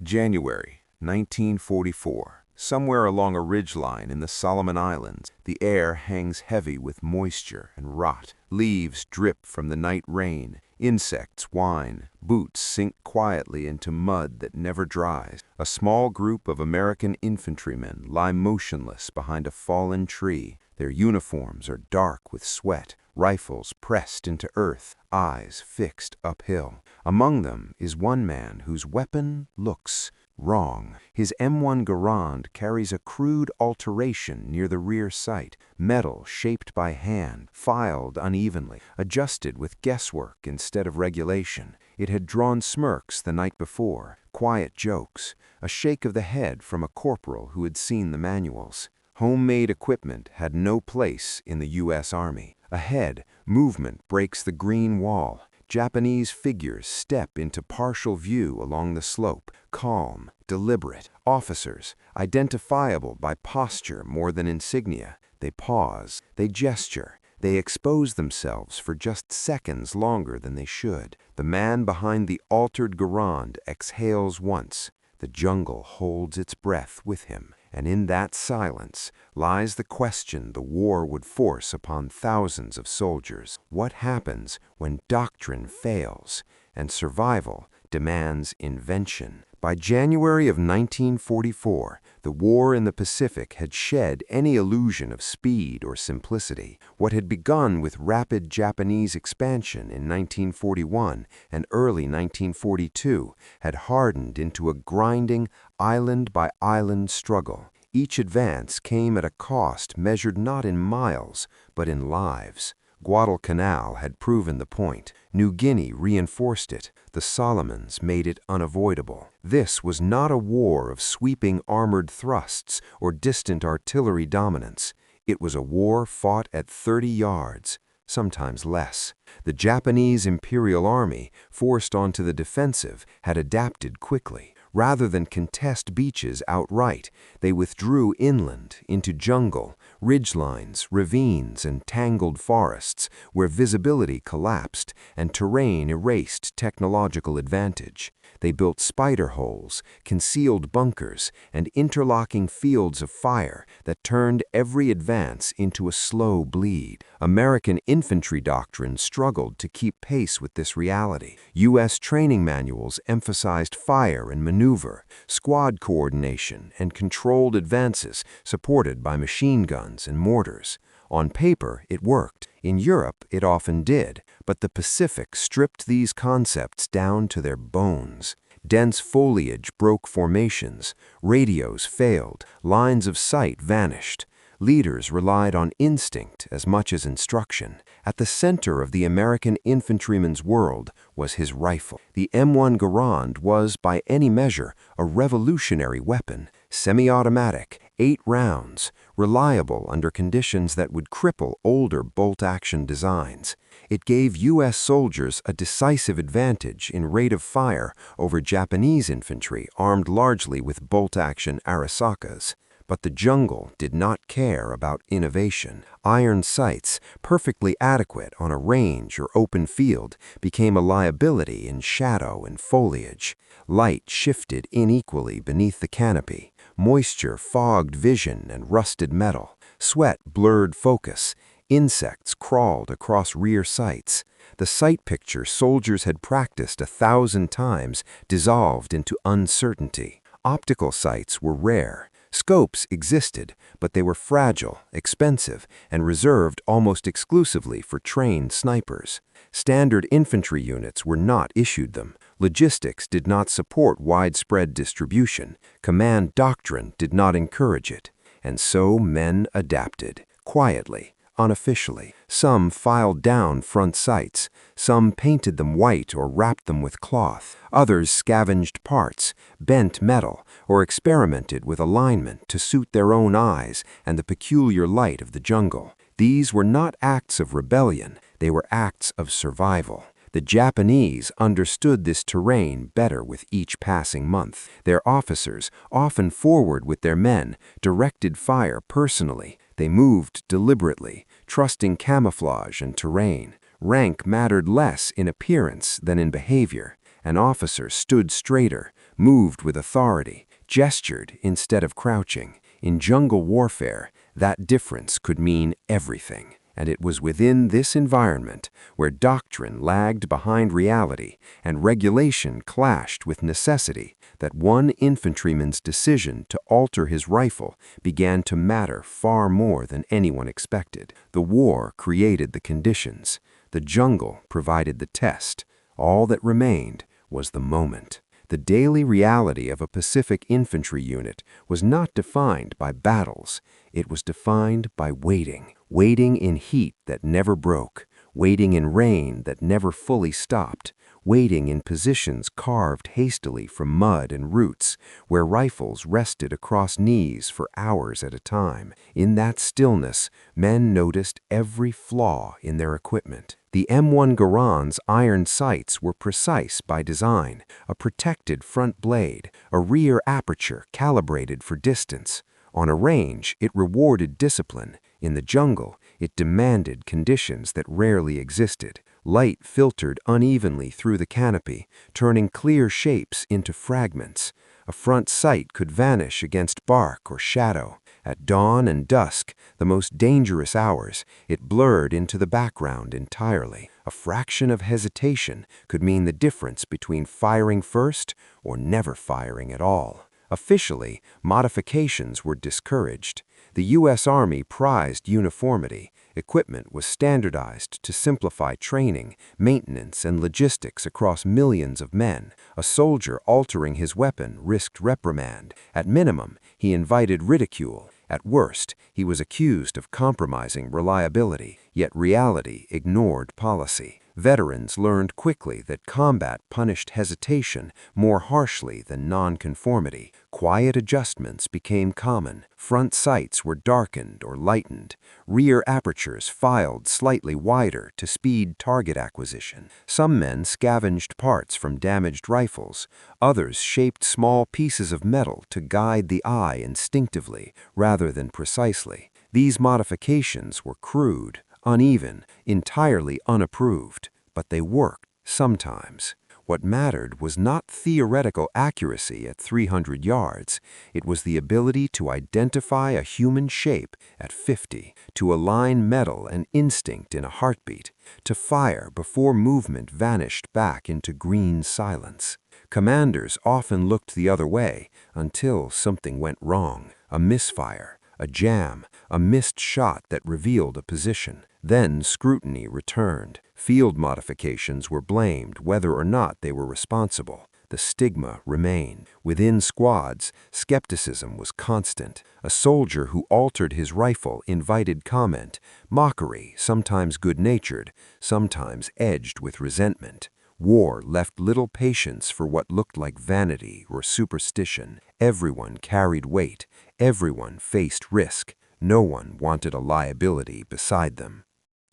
January 1944. Somewhere along a ridgeline in the Solomon Islands, the air hangs heavy with moisture and rot. Leaves drip from the night rain. Insects whine. Boots sink quietly into mud that never dries. A small group of American infantrymen lie motionless behind a fallen tree. Their uniforms are dark with sweat, rifles pressed into earth, eyes fixed uphill. Among them is one man whose weapon looks wrong. His M1 Garand carries a crude alteration near the rear sight, metal shaped by hand, filed unevenly, adjusted with guesswork instead of regulation. It had drawn smirks the night before, quiet jokes, a shake of the head from a corporal who had seen the manuals. Homemade equipment had no place in the U.S. Army. Ahead, movement breaks the green wall. Japanese figures step into partial view along the slope, calm, deliberate. Officers, identifiable by posture more than insignia. They pause, they gesture, they expose themselves for just seconds longer than they should. The man behind the altered Garand exhales once. The jungle holds its breath with him, and in that silence lies the question the war would force upon thousands of soldiers. What happens when doctrine fails and survival demands invention? By January of 1944, the war in the Pacific had shed any illusion of speed or simplicity. What had begun with rapid Japanese expansion in 1941 and early 1942 had hardened into a grinding, island-by-island struggle. Each advance came at a cost measured not in miles, but in lives. Guadalcanal had proven the point. New Guinea reinforced it. The Solomons made it unavoidable. This was not a war of sweeping armored thrusts or distant artillery dominance. It was a war fought at 30 yards, sometimes less. The Japanese Imperial Army, forced onto the defensive, had adapted quickly. Rather than contest beaches outright, they withdrew inland into jungle, ridgelines, ravines, and tangled forests where visibility collapsed and terrain erased technological advantage. They built spider holes, concealed bunkers, and interlocking fields of fire that turned every advance into a slow bleed. American infantry doctrine struggled to keep pace with this reality. U.S. training manuals emphasized fire and maneuver, squad coordination, and controlled advances supported by machine guns and mortars. On paper, it worked. In Europe, it often did, but the Pacific stripped these concepts down to their bones. Dense foliage broke formations, radios failed, lines of sight vanished. Leaders relied on instinct as much as instruction. At the center of the American infantryman's world was his rifle. The M1 Garand was, by any measure, a revolutionary weapon. Semi-automatic, 8 rounds, reliable under conditions that would cripple older bolt-action designs. It gave U.S. soldiers a decisive advantage in rate of fire over Japanese infantry armed largely with bolt-action Arisakas. But the jungle did not care about innovation. Iron sights, perfectly adequate on a range or open field, became a liability in shadow and foliage. Light shifted unequally beneath the canopy. Moisture fogged vision and rusted metal. Sweat blurred focus. Insects crawled across rear sights. The sight picture soldiers had practiced 1,000 times dissolved into uncertainty. Optical sights were rare. Scopes existed, but they were fragile, expensive, and reserved almost exclusively for trained snipers. Standard infantry units were not issued them. Logistics did not support widespread distribution. Command doctrine did not encourage it. And so men adapted, quietly, unofficially. Some filed down front sights. Some painted them white or wrapped them with cloth. Others scavenged parts, bent metal, or experimented with alignment to suit their own eyes and the peculiar light of the jungle. These were not acts of rebellion. They were acts of survival. The Japanese understood this terrain better with each passing month. Their officers, often forward with their men, directed fire personally. They moved deliberately, trusting camouflage and terrain. Rank mattered less in appearance than in behavior. An officer stood straighter, moved with authority, gestured instead of crouching. In jungle warfare, that difference could mean everything. And it was within this environment, where doctrine lagged behind reality and regulation clashed with necessity, that one infantryman's decision to alter his rifle began to matter far more than anyone expected. The war created the conditions. The jungle provided the test. All that remained was the moment. The daily reality of a Pacific infantry unit was not defined by battles. It was defined by waiting. Waiting in heat that never broke. Waiting in rain that never fully stopped. Waiting in positions carved hastily from mud and roots, where rifles rested across knees for hours at a time. In that stillness, men noticed every flaw in their equipment. The M1 Garand's iron sights were precise by design, a protected front blade, a rear aperture calibrated for distance. On a range, it rewarded discipline. In the jungle, it demanded conditions that rarely existed. Light filtered unevenly through the canopy, turning clear shapes into fragments. A front sight could vanish against bark or shadow. At dawn and dusk, the most dangerous hours, it blurred into the background entirely. A fraction of hesitation could mean the difference between firing first or never firing at all. Officially, modifications were discouraged. The U.S. Army prized uniformity. Equipment was standardized to simplify training, maintenance, and logistics across millions of men. A soldier altering his weapon risked reprimand. At minimum, he invited ridicule. At worst, he was accused of compromising reliability. Yet reality ignored policy. Veterans learned quickly that combat punished hesitation more harshly than nonconformity. Quiet adjustments became common. Front sights were darkened or lightened. Rear apertures filed slightly wider to speed target acquisition. Some men scavenged parts from damaged rifles. Others shaped small pieces of metal to guide the eye instinctively rather than precisely. These modifications were crude, uneven, entirely unapproved, but they worked sometimes. What mattered was not theoretical accuracy at 300 yards. It was the ability to identify a human shape at 50, to align metal and instinct in a heartbeat, to fire before movement vanished back into green silence. Commanders often looked the other way until something went wrong. A misfire, a jam, a missed shot that revealed a position. Then scrutiny returned. Field modifications were blamed whether or not they were responsible. The stigma remained. Within squads, skepticism was constant. A soldier who altered his rifle invited comment, mockery, sometimes good-natured, sometimes edged with resentment. War left little patience for what looked like vanity or superstition. Everyone carried weight. Everyone faced risk. No one wanted a liability beside them.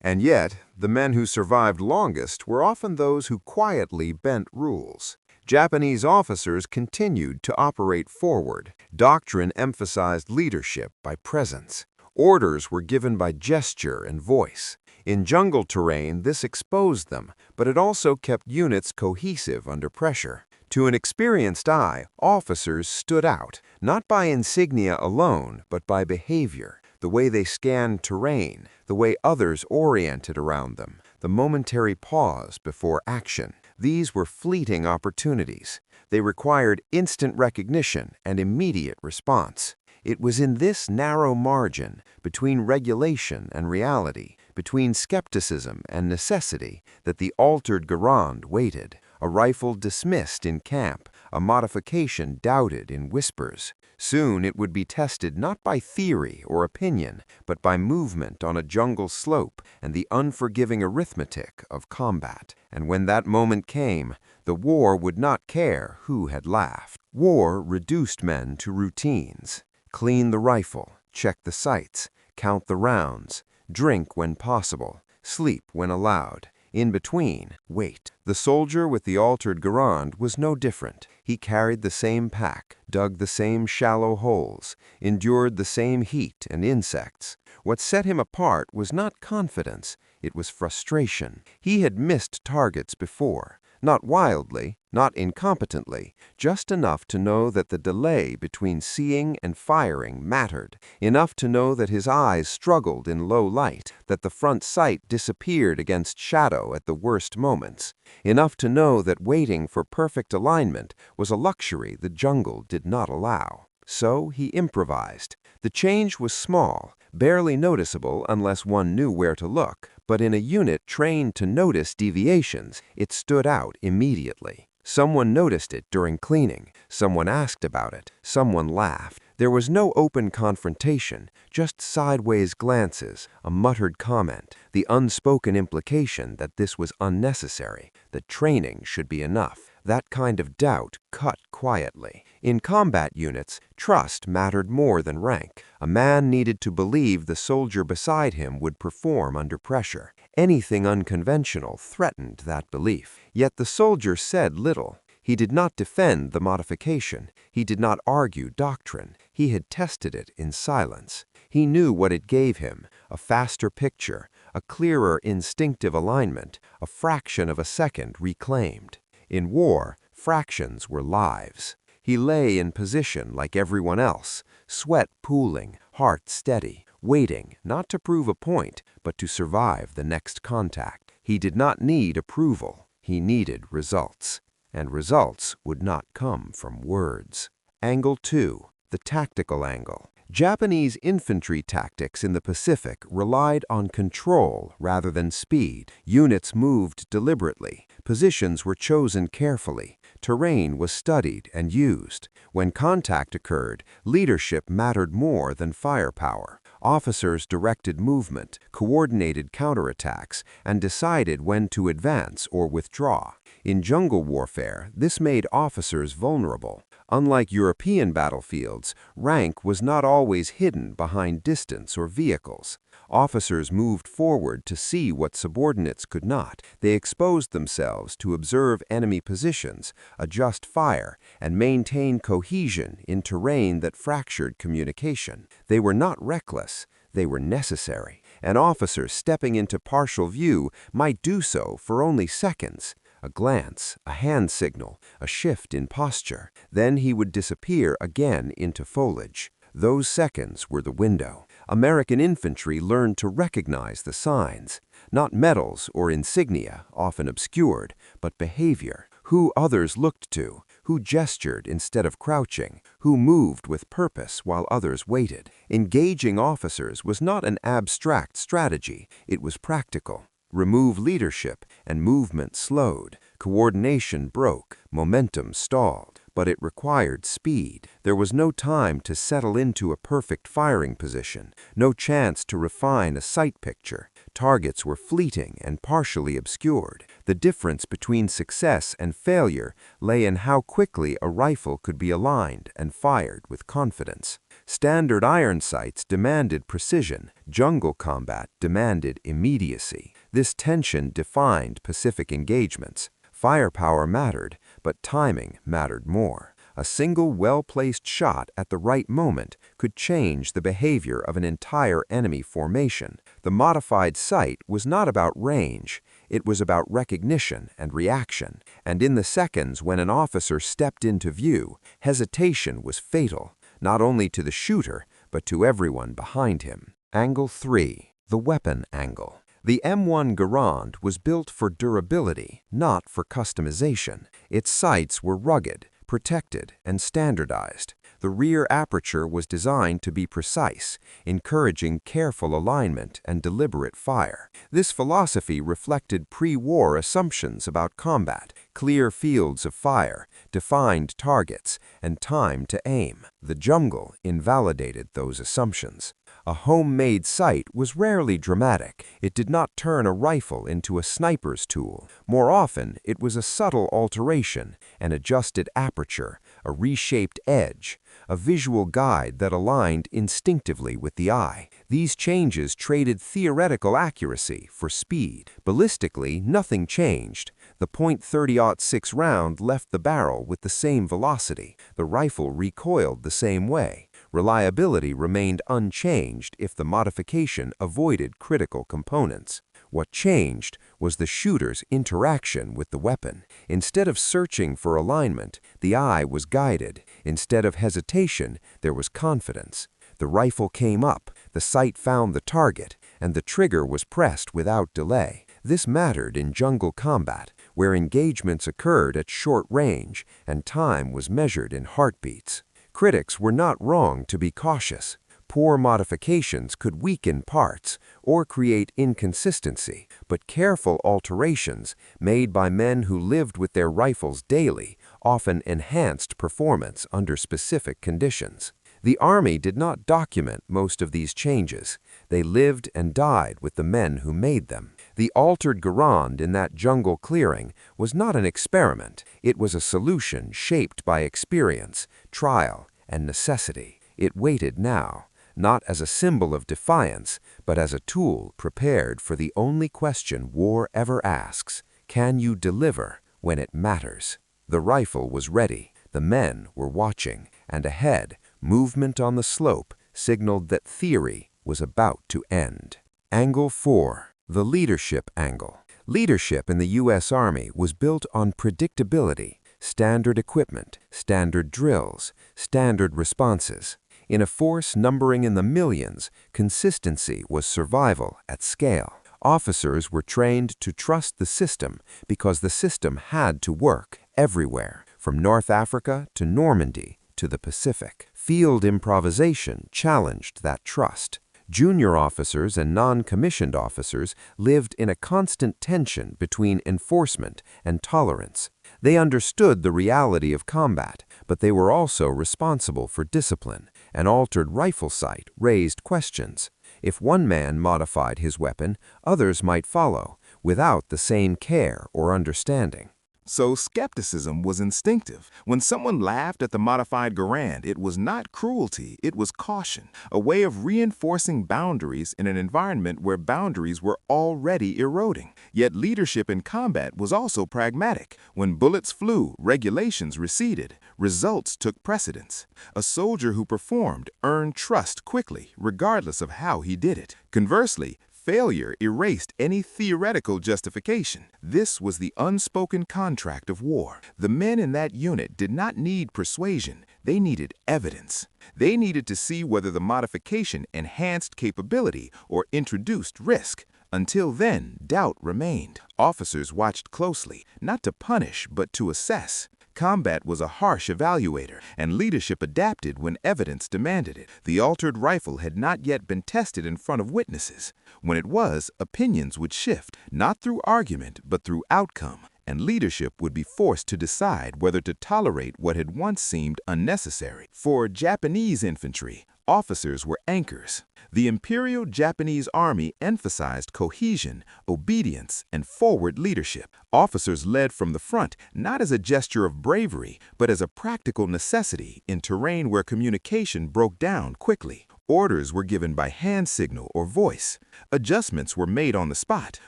And yet, the men who survived longest were often those who quietly bent rules. Japanese officers continued to operate forward. Doctrine emphasized leadership by presence. Orders were given by gesture and voice. In jungle terrain, this exposed them, but it also kept units cohesive under pressure. To an experienced eye, officers stood out, not by insignia alone, but by behavior. The way they scanned terrain, the way others oriented around them, the momentary pause before action. These were fleeting opportunities. They required instant recognition and immediate response. It was in this narrow margin, between regulation and reality, between skepticism and necessity, that the altered Garand waited. A rifle dismissed in camp, a modification doubted in whispers. Soon it would be tested not by theory or opinion, but by movement on a jungle slope and the unforgiving arithmetic of combat. And when that moment came, the war would not care who had laughed. War reduced men to routines. Clean the rifle, check the sights, count the rounds, drink when possible, sleep when allowed. In between, wait. The soldier with the altered Garand was no different. He carried the same pack, dug the same shallow holes, endured the same heat and insects. What set him apart was not confidence, it was frustration. He had missed targets before. Not wildly, not incompetently, just enough to know that the delay between seeing and firing mattered, enough to know that his eyes struggled in low light, that the front sight disappeared against shadow at the worst moments, enough to know that waiting for perfect alignment was a luxury the jungle did not allow. So he improvised. The change was small, barely noticeable unless one knew where to look, but in a unit trained to notice deviations, it stood out immediately. Someone noticed it during cleaning, someone asked about it, someone laughed. There was no open confrontation, just sideways glances, a muttered comment, the unspoken implication that this was unnecessary, that training should be enough. That kind of doubt cut quietly. In combat units, trust mattered more than rank. A man needed to believe the soldier beside him would perform under pressure. Anything unconventional threatened that belief. Yet the soldier said little. He did not defend the modification. He did not argue doctrine. He had tested it in silence. He knew what it gave him: a faster picture, a clearer instinctive alignment, a fraction of a second reclaimed. In war, fractions were lives. He lay in position like everyone else, sweat pooling, heart steady, waiting not to prove a point, but to survive the next contact. He did not need approval. He needed results. And results would not come from words. Angle 2. The tactical angle. Japanese infantry tactics in the Pacific relied on control rather than speed. Units moved deliberately. Positions were chosen carefully. Terrain was studied and used. When contact occurred, leadership mattered more than firepower. Officers directed movement, coordinated counterattacks, and decided when to advance or withdraw. In jungle warfare, this made officers vulnerable. Unlike European battlefields, rank was not always hidden behind distance or vehicles. Officers moved forward to see what subordinates could not. They exposed themselves to observe enemy positions, adjust fire, and maintain cohesion in terrain that fractured communication. They were not reckless. They were necessary. An officer stepping into partial view might do so for only seconds. A glance, a hand signal, a shift in posture. Then he would disappear again into foliage. Those seconds were the window. American infantry learned to recognize the signs. Not medals or insignia, often obscured, but behavior. Who others looked to, who gestured instead of crouching, who moved with purpose while others waited. Engaging officers was not an abstract strategy, it was practical. Remove leadership, and movement slowed. Coordination broke, momentum stalled. But it required speed. There was no time to settle into a perfect firing position, no chance to refine a sight picture. Targets were fleeting and partially obscured. The difference between success and failure lay in how quickly a rifle could be aligned and fired with confidence. Standard iron sights demanded precision. Jungle combat demanded immediacy. This tension defined Pacific engagements. Firepower mattered, but timing mattered more. A single well-placed shot at the right moment could change the behavior of an entire enemy formation. The modified sight was not about range. It was about recognition and reaction. And in the seconds when an officer stepped into view, hesitation was fatal, not only to the shooter, but to everyone behind him. Angle 3. The weapon angle. The M1 Garand was built for durability, not for customization. Its sights were rugged, protected, and standardized. The rear aperture was designed to be precise, encouraging careful alignment and deliberate fire. This philosophy reflected pre-war assumptions about combat: clear fields of fire, defined targets, and time to aim. The jungle invalidated those assumptions. A homemade sight was rarely dramatic. It did not turn a rifle into a sniper's tool. More often, it was a subtle alteration, an adjusted aperture, a reshaped edge, a visual guide that aligned instinctively with the eye. These changes traded theoretical accuracy for speed. Ballistically, nothing changed. The .30-06 round left the barrel with the same velocity. The rifle recoiled the same way. Reliability remained unchanged if the modification avoided critical components. What changed was the shooter's interaction with the weapon. Instead of searching for alignment, the eye was guided. Instead of hesitation, there was confidence. The rifle came up, the sight found the target, and the trigger was pressed without delay. This mattered in jungle combat, where engagements occurred at short range and time was measured in heartbeats. Critics were not wrong to be cautious. Poor modifications could weaken parts or create inconsistency, but careful alterations made by men who lived with their rifles daily often enhanced performance under specific conditions. The Army did not document most of these changes. They lived and died with the men who made them. The altered Garand in that jungle clearing was not an experiment. It was a solution shaped by experience, trial, and necessity. It waited now, not as a symbol of defiance, but as a tool prepared for the only question war ever asks: can you deliver when it matters? The rifle was ready, the men were watching, and ahead, movement on the slope signaled that theory was about to end. Angle 4. The leadership angle. Leadership in the U.S. Army was built on predictability, standard equipment, standard drills, standard responses. In a force numbering in the millions, consistency was survival at scale. Officers were trained to trust the system because the system had to work everywhere, from North Africa to Normandy to the Pacific. Field improvisation challenged that trust. Junior officers and non-commissioned officers lived in a constant tension between enforcement and tolerance. They understood the reality of combat, but they were also responsible for discipline. An altered rifle sight raised questions. If one man modified his weapon, others might follow, without the same care or understanding. So skepticism was instinctive. When someone laughed at the modified Garand, it was not cruelty, it was caution, a way of reinforcing boundaries in an environment where boundaries were already eroding. Yet leadership in combat was also pragmatic. When bullets flew, regulations receded. Results took precedence. A soldier who performed earned trust quickly, regardless of how he did it. Conversely, failure erased any theoretical justification. This was the unspoken contract of war. The men in that unit did not need persuasion. They needed evidence. They needed to see whether the modification enhanced capability or introduced risk. Until then, doubt remained. Officers watched closely, not to punish, but to assess. Combat was a harsh evaluator, and leadership adapted when evidence demanded it. The altered rifle had not yet been tested in front of witnesses. When it was, opinions would shift, not through argument, but through outcome, and leadership would be forced to decide whether to tolerate what had once seemed unnecessary. For Japanese infantry, officers were anchors. The Imperial Japanese Army emphasized cohesion, obedience, and forward leadership. Officers led from the front not as a gesture of bravery, but as a practical necessity in terrain where communication broke down quickly. Orders were given by hand signal or voice. Adjustments were made on the spot.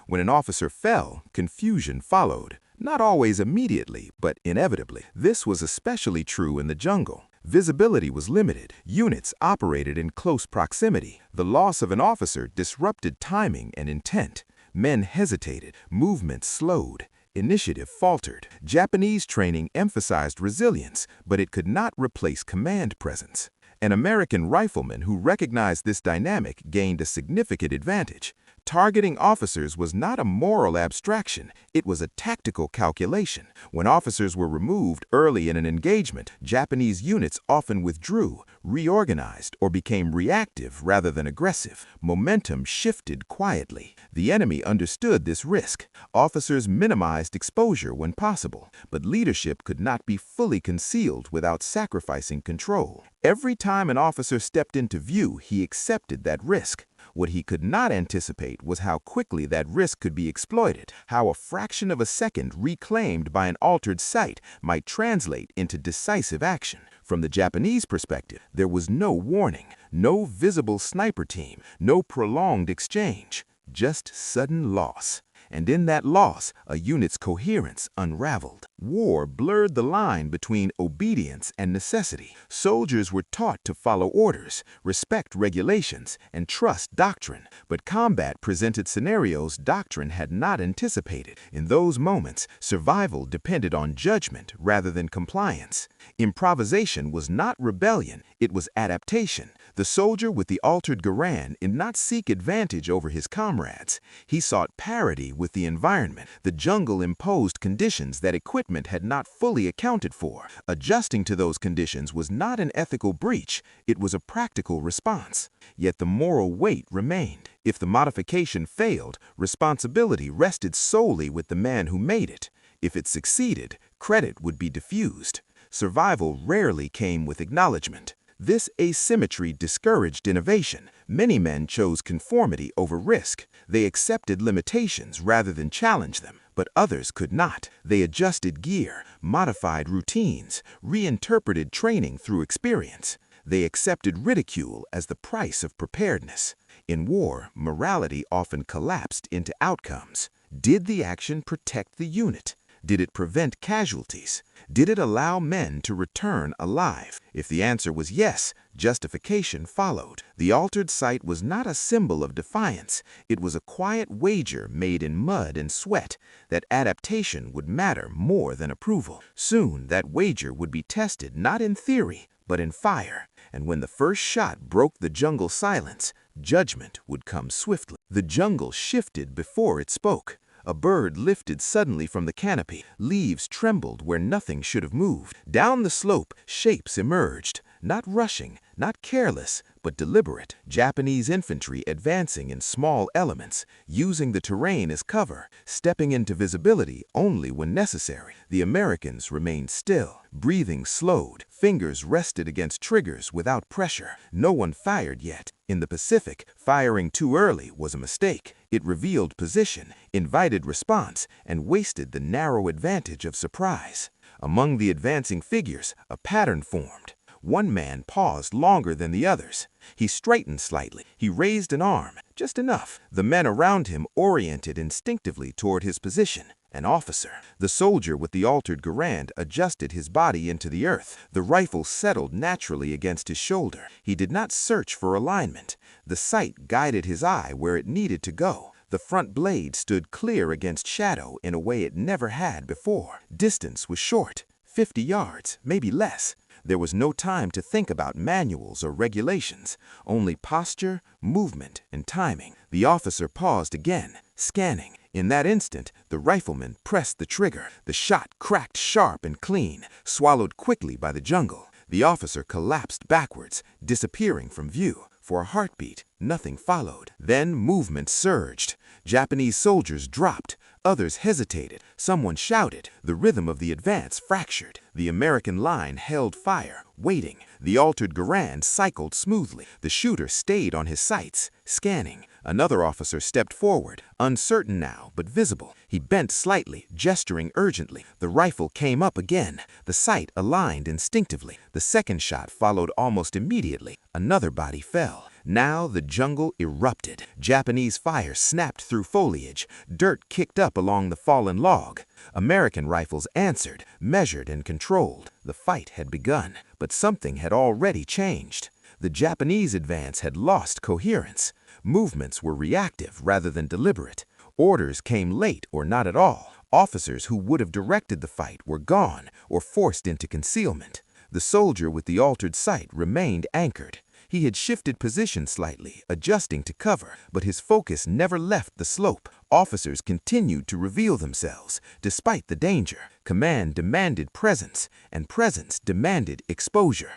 When an officer fell, confusion followed. Not always immediately, but inevitably. This was especially true in the jungle. Visibility was limited. Units operated in close proximity. The loss of an officer disrupted timing and intent. Men hesitated. Movement slowed. Initiative faltered. Japanese training emphasized resilience, but it could not replace command presence. An American rifleman who recognized this dynamic gained a significant advantage. Targeting officers was not a moral abstraction, it was a tactical calculation. When officers were removed early in an engagement, Japanese units often withdrew, reorganized, or became reactive rather than aggressive. Momentum shifted quietly. The enemy understood this risk. Officers minimized exposure when possible, but leadership could not be fully concealed without sacrificing control. Every time an officer stepped into view, he accepted that risk. What he could not anticipate was how quickly that risk could be exploited, how a fraction of a second reclaimed by an altered sight might translate into decisive action. From the Japanese perspective, there was no warning, no visible sniper team, no prolonged exchange, just sudden loss. And in that loss, a unit's coherence unraveled. War blurred the line between obedience and necessity. Soldiers were taught to follow orders, respect regulations, and trust doctrine. But combat presented scenarios doctrine had not anticipated. In those moments, survival depended on judgment rather than compliance. Improvisation was not rebellion, it was adaptation. The soldier with the altered Garand did not seek advantage over his comrades. He sought parity with the environment. The jungle imposed conditions that equipment had not fully accounted for. Adjusting to those conditions was not an ethical breach, it was a practical response. Yet the moral weight remained. If the modification failed, responsibility rested solely with the man who made it. If it succeeded, credit would be diffused. Survival rarely came with acknowledgement. This asymmetry discouraged innovation. Many men chose conformity over risk. They accepted limitations rather than challenge them. But others could not. They adjusted gear, modified routines, reinterpreted training through experience. They accepted ridicule as the price of preparedness. In war, morality often collapsed into outcomes. Did the action protect the unit? Did it prevent casualties? Did it allow men to return alive? If the answer was yes, justification followed. The altered site was not a symbol of defiance. It was a quiet wager made in mud and sweat that adaptation would matter more than approval. Soon, that wager would be tested not in theory, but in fire. And when the first shot broke the jungle silence, judgment would come swiftly. The jungle shifted before it spoke. A bird lifted suddenly from the canopy. Leaves trembled where nothing should have moved. Down the slope, shapes emerged. Not rushing, not careless, but deliberate. Japanese infantry advancing in small elements, using the terrain as cover, stepping into visibility only when necessary. The Americans remained still. Breathing slowed. Fingers rested against triggers without pressure. No one fired yet. In the Pacific, firing too early was a mistake. It revealed position, invited response, and wasted the narrow advantage of surprise. Among the advancing figures, a pattern formed. One man paused longer than the others. He straightened slightly. He raised an arm, just enough. The men around him oriented instinctively toward his position. An officer. The soldier with the altered Garand adjusted his body into the earth. The rifle settled naturally against his shoulder. He did not search for alignment. The sight guided his eye where it needed to go. The front blade stood clear against shadow in a way it never had before. Distance was short, 50 yards, maybe less. There was no time to think about manuals or regulations, only posture, movement, and timing. The officer paused again, scanning. In that instant, the rifleman pressed the trigger. The shot cracked sharp and clean, swallowed quickly by the jungle. The officer collapsed backwards, disappearing from view. For a heartbeat, nothing followed. Then movement surged. Japanese soldiers dropped. Others hesitated. Someone shouted. The rhythm of the advance fractured. The American line held fire, waiting. The altered Garand cycled smoothly. The shooter stayed on his sights, scanning. Another officer stepped forward, uncertain now, but visible. He bent slightly, gesturing urgently. The rifle came up again. The sight aligned instinctively. The second shot followed almost immediately. Another body fell. Now the jungle erupted. Japanese fire snapped through foliage. Dirt kicked up along the fallen log. American rifles answered, measured and controlled. The fight had begun, but something had already changed. The Japanese advance had lost coherence. Movements were reactive rather than deliberate. Orders came late or not at all. Officers who would have directed the fight were gone or forced into concealment. The soldier with the altered sight remained anchored. He had shifted position slightly, adjusting to cover, but his focus never left the slope. Officers continued to reveal themselves, despite the danger. Command demanded presence, and presence demanded exposure.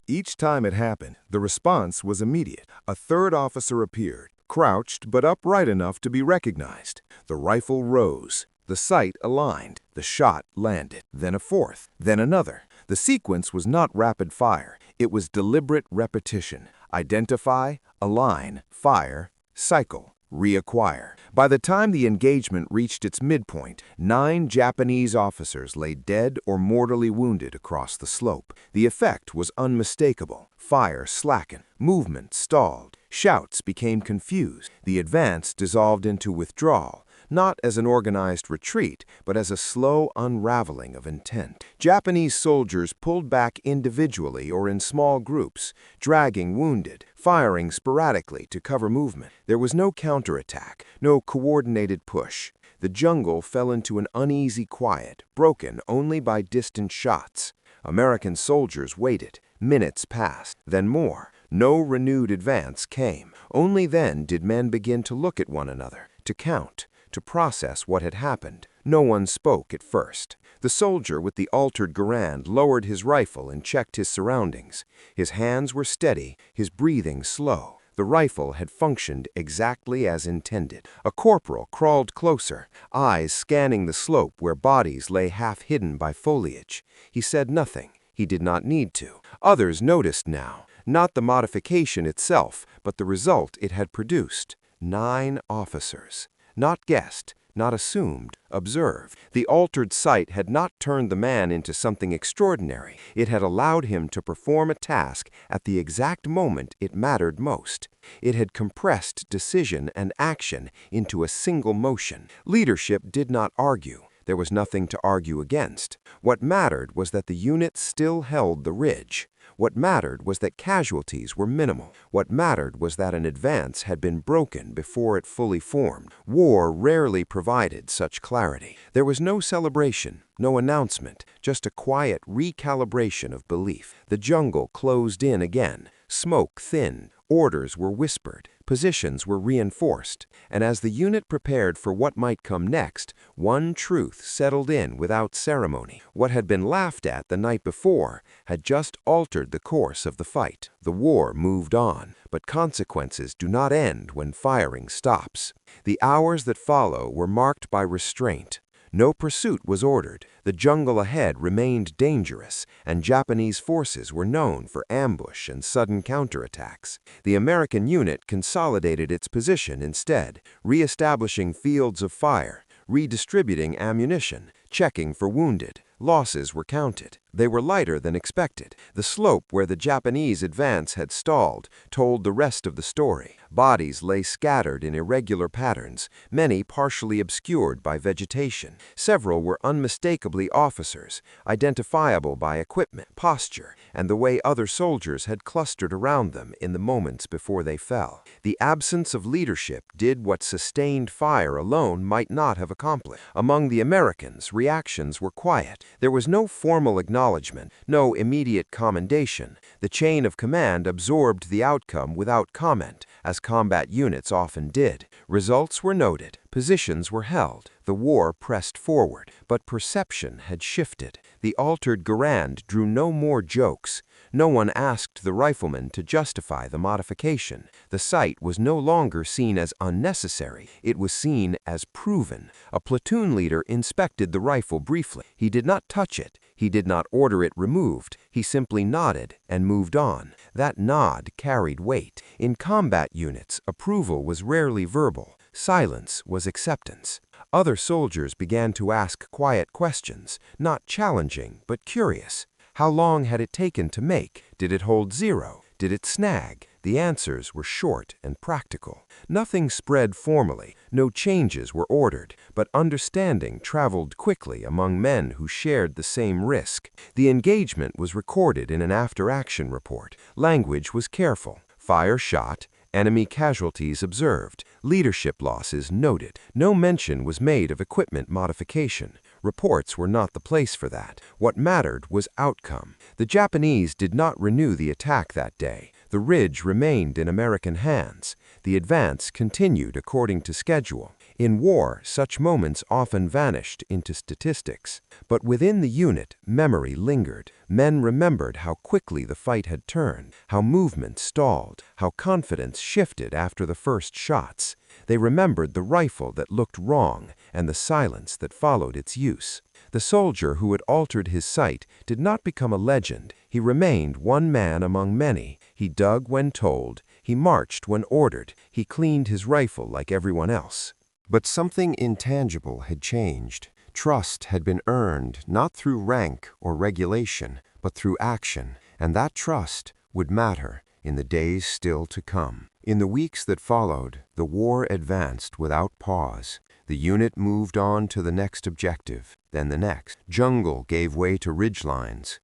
Each time it happened, the response was immediate. A third officer appeared, crouched but upright enough to be recognized. The rifle rose. The sight aligned. The shot landed. Then a fourth. Then another. The sequence was not rapid fire. It was deliberate repetition. Identify, align, fire, cycle, reacquire. By the time the engagement reached its midpoint, 9 Japanese officers lay dead or mortally wounded across the slope. The effect was unmistakable. Fire slackened. Movement stalled. Shouts became confused. The advance dissolved into withdrawal. not as an organized retreat, but as a slow unraveling of intent. Japanese soldiers pulled back individually or in small groups, dragging wounded, firing sporadically to cover movement. There was no counterattack, no coordinated push. The jungle fell into an uneasy quiet, broken only by distant shots. American soldiers waited. Minutes passed, then more. No renewed advance came. Only then did men begin to look at one another, to count, to process what had happened. No one spoke at first. The soldier with the altered Garand lowered his rifle and checked his surroundings. His hands were steady, his breathing slow. The rifle had functioned exactly as intended. A corporal crawled closer, eyes scanning the slope where bodies lay half hidden by foliage. He said nothing. He did not need to. Others noticed now, not the modification itself, but the result it had produced. 9 officers. Not guessed, not assumed, observed. The altered sight had not turned the man into something extraordinary. It had allowed him to perform a task at the exact moment it mattered most. It had compressed decision and action into a single motion. Leadership did not argue. There was nothing to argue against. What mattered was that the unit still held the ridge. What mattered was that casualties were minimal. What mattered was that an advance had been broken before it fully formed. War rarely provided such clarity. There was no celebration, no announcement, just a quiet recalibration of belief. The jungle closed in again. Smoke thinned. Orders were whispered. Positions were reinforced. And as the unit prepared for what might come next, one truth settled in without ceremony. What had been laughed at the night before had just altered the course of the fight. The war moved on, but consequences do not end when firing stops. The hours that follow were marked by restraint. No pursuit was ordered. The jungle ahead remained dangerous, and Japanese forces were known for ambush and sudden counterattacks. The American unit consolidated its position instead, re-establishing fields of fire, redistributing ammunition, checking for wounded. Losses were counted. They were lighter than expected. The slope where the Japanese advance had stalled told the rest of the story. Bodies lay scattered in irregular patterns, many partially obscured by vegetation. Several were unmistakably officers, identifiable by equipment, posture, and the way other soldiers had clustered around them in the moments before they fell. The absence of leadership did what sustained fire alone might not have accomplished. Among the Americans, reactions were quiet. There was no formal acknowledgement, no immediate commendation. The chain of command absorbed the outcome without comment, as combat units often did. Results were noted. Positions were held. The war pressed forward, but perception had shifted. The altered Garand drew no more jokes. No one asked the rifleman to justify the modification. The sight was no longer seen as unnecessary. It was seen as proven. A platoon leader inspected the rifle briefly. He did not touch it. He did not order it removed. He simply nodded and moved on. That nod carried weight. In combat units, approval was rarely verbal. Silence was acceptance. Other soldiers began to ask quiet questions, not challenging, but curious. How long had it taken to make? Did it hold zero? Did it snag? The answers were short and practical. Nothing spread formally, no changes were ordered, but understanding traveled quickly among men who shared the same risk. The engagement was recorded in an after-action report. Language was careful. Fire shot. Enemy casualties observed, leadership losses noted. No mention was made of equipment modification. Reports were not the place for that. What mattered was outcome. The Japanese did not renew the attack that day. The ridge remained in American hands. The advance continued according to schedule. In war, such moments often vanished into statistics. But within the unit, memory lingered. Men remembered how quickly the fight had turned, how movement stalled, how confidence shifted after the first shots. They remembered the rifle that looked wrong and the silence that followed its use. The soldier who had altered his sight did not become a legend. He remained one man among many. He dug when told. He marched when ordered. He cleaned his rifle like everyone else. But something intangible had changed. Trust had been earned not through rank or regulation, but through action, and that trust would matter in the days still to come. In the weeks that followed, the war advanced without pause. The unit moved on to the next objective, then the next. Jungle gave way to ridgelines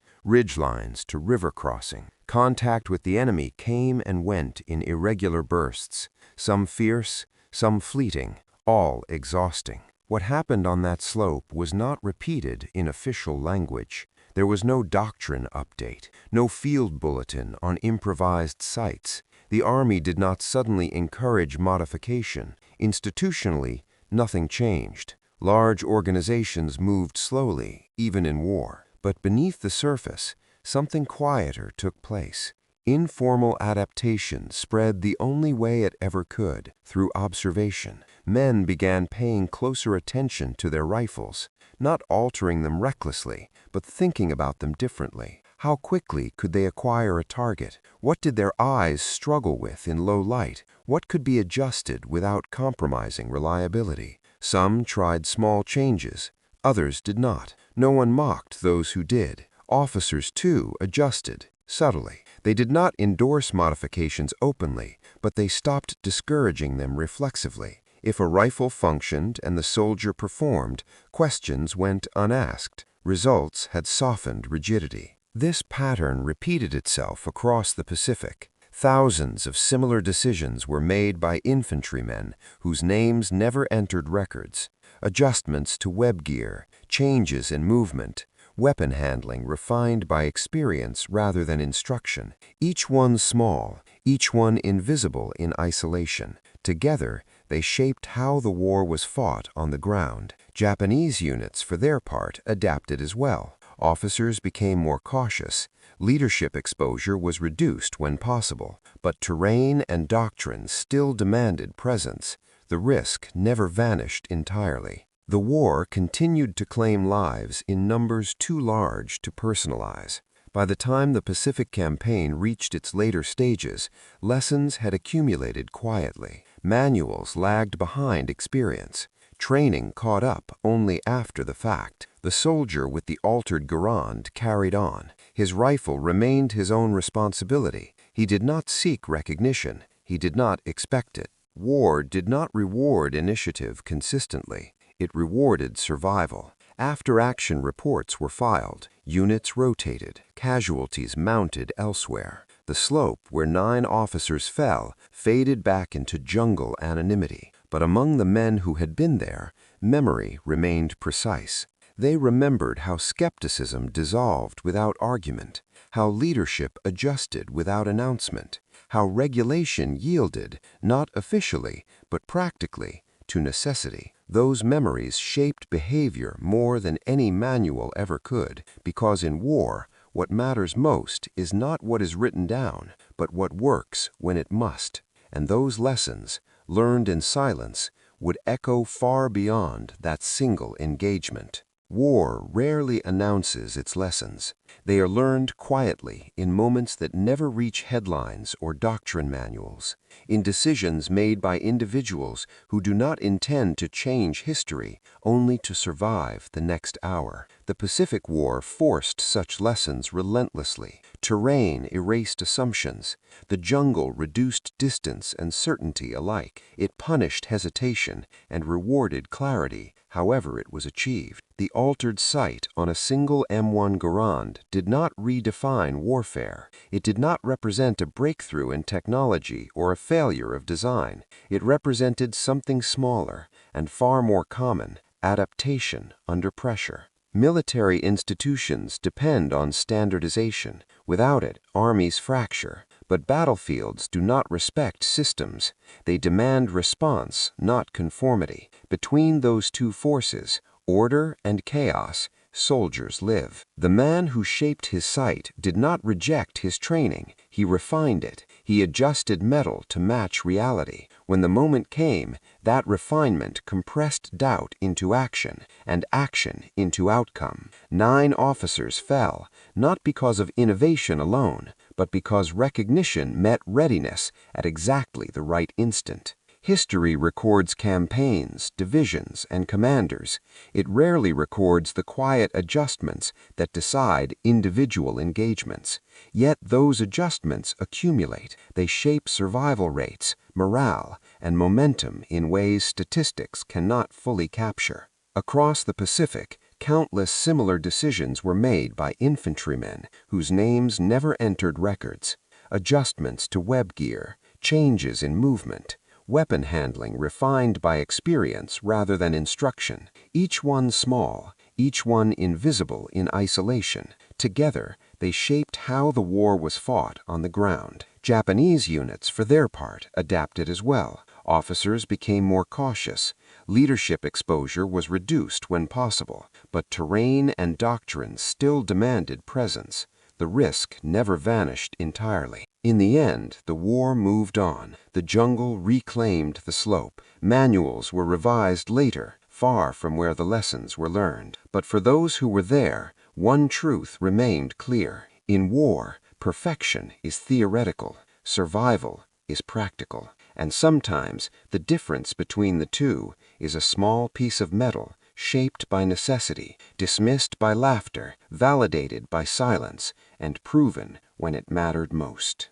to river crossing. Contact with the enemy came and went in irregular bursts, some fierce, some fleeting, all exhausting. What happened on that slope was not repeated in official language. There was no doctrine update, no field bulletin on improvised sites. The Army did not suddenly encourage modification. Institutionally, nothing changed. Large organizations moved slowly, even in war. But beneath the surface, something quieter took place. Informal adaptation spread the only way it ever could, through observation. Men began paying closer attention to their rifles, not altering them recklessly, but thinking about them differently. How quickly could they acquire a target? What did their eyes struggle with in low light? What could be adjusted without compromising reliability? Some tried small changes, others did not. No one mocked those who did. Officers, too, adjusted, subtly. They did not endorse modifications openly, but they stopped discouraging them reflexively. If a rifle functioned and the soldier performed, questions went unasked. Results had softened rigidity. This pattern repeated itself across the Pacific. Thousands of similar decisions were made by infantrymen whose names never entered records. Adjustments to web gear, changes in movement, weapon handling refined by experience rather than instruction. Each one small, each one invisible in isolation. Together, they shaped how the war was fought on the ground. Japanese units, for their part, adapted as well. Officers became more cautious. Leadership exposure was reduced when possible, but terrain and doctrine still demanded presence. The risk never vanished entirely. The war continued to claim lives in numbers too large to personalize. By the time the Pacific Campaign reached its later stages, lessons had accumulated quietly. Manuals lagged behind experience. Training caught up only after the fact. The soldier with the altered Garand carried on. His rifle remained his own responsibility. He did not seek recognition. He did not expect it. War did not reward initiative consistently. It rewarded survival. After-action reports were filed. Units rotated. Casualties mounted elsewhere. The slope where 9 officers fell faded back into jungle anonymity. But among the men who had been there, memory remained precise. They remembered how skepticism dissolved without argument, how leadership adjusted without announcement, how regulation yielded, not officially, but practically, to necessity. Those memories shaped behavior more than any manual ever could, because in war, what matters most is not what is written down, but what works when it must. And those lessons, learned in silence, would echo far beyond that single engagement. War rarely announces its lessons. They are learned quietly in moments that never reach headlines or doctrine manuals, in decisions made by individuals who do not intend to change history, only to survive the next hour. The Pacific War forced such lessons relentlessly. Terrain erased assumptions. The jungle reduced distance and certainty alike. It punished hesitation and rewarded clarity, however it was achieved. The altered sight on a single M1 Garand did not redefine warfare. It did not represent a breakthrough in technology or a failure of design. It represented something smaller and far more common: adaptation under pressure. Military institutions depend on standardization. Without it, armies fracture. But battlefields do not respect systems. They demand response, not conformity. Between those two forces, order and chaos, soldiers live. The man who shaped his sight did not reject his training. He refined it. He adjusted metal to match reality. When the moment came, that refinement compressed doubt into action, and action into outcome. 9 officers fell, not because of innovation alone, but because recognition met readiness at exactly the right instant. History records campaigns, divisions, and commanders. It rarely records the quiet adjustments that decide individual engagements. Yet those adjustments accumulate. They shape survival rates, morale, and momentum in ways statistics cannot fully capture. Across the Pacific, countless similar decisions were made by infantrymen whose names never entered records. Adjustments to web gear, changes in movement, weapon handling refined by experience rather than instruction, each one small, each one invisible in isolation. Together, they shaped how the war was fought on the ground. Japanese units, for their part, adapted as well. Officers became more cautious. Leadership exposure was reduced when possible, but terrain and doctrine still demanded presence. The risk never vanished entirely. In the end, the war moved on. The jungle reclaimed the slope. Manuals were revised later, far from where the lessons were learned. But for those who were there, one truth remained clear. In war, perfection is theoretical, survival is practical. And sometimes the difference between the two is a small piece of metal shaped by necessity, dismissed by laughter, validated by silence, and proven when it mattered most.